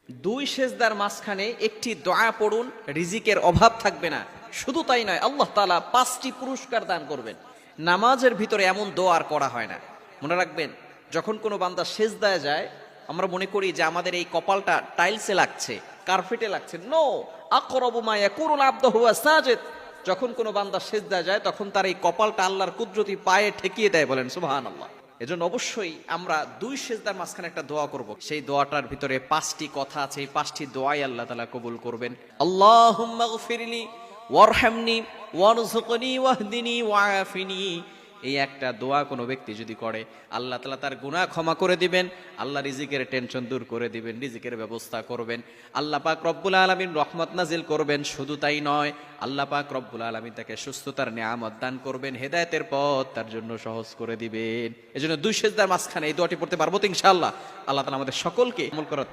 দুই সেজদার মাঝখানে একটি দোয়া পড়ুন, রিজিকের অভাব থাকবে না। শুধু তাই নয়, আল্লাহ তাআলা 5টি পুরস্কার দান করবেন। নামাজের ভিতরে এমন দোয়া আর করা হয় না। মনে রাখবেন, যখন কোনো বান্দা সেজদায় যায়, আমরা মনে করি যে আমাদের এই কপালটা টাইলসে লাগছে, কার্পেটে লাগছে। নো, আকরাবু মা ইয়াকুনুল আবদু হুয়া সাজিদ। যখন কোনো বান্দা সেজদায় যায়, তখন তার এই কপালটা আল্লাহর কুদরতি পায়ে ঠেকিয়ে দেয়। বলেন সুবহানাল্লাহ। এজন্য অবশ্যই আমরা দুই সেজদার মাঝখানে একটা দোয়া করব। সেই দোয়াটার ভিতরে 5টি কথা আছে। এই 5টি দোয়াই আল্লাহ তাআলা কবুল করবেন। আল্লাহুম্মা গফিরলি ওয়ারহামনি ওয়ারযুকনি ওয়াহদিনি ওয়াআফিনি। এই একটা দোয়া কোনো ব্যক্তি যদি করে, আল্লাহ তাআলা তার গুনাহ ক্ষমা করে দিবেন, আল্লাহ রিজিকের টেনশন দূর করে দিবেন, রিজিকের ব্যবস্থা করবেন। আল্লাহ পাক রব্বুল আলামিন রহমত নাজিল করবেন। শুধু তাই নয়, আল্লাহ পাক রব্বুল আলামিন তাকে সুস্থতার নিয়ামত দান করবেন, হেদায়েতের পথ তার জন্য সহজ করে দিবেন। এজন্য দুই সেজদার মাঝখানে এই দোয়াটি পড়তে পারবো তো ইনশাআল্লাহ। আল্লাহ তাআলা আমাদের সকলকে আমল করার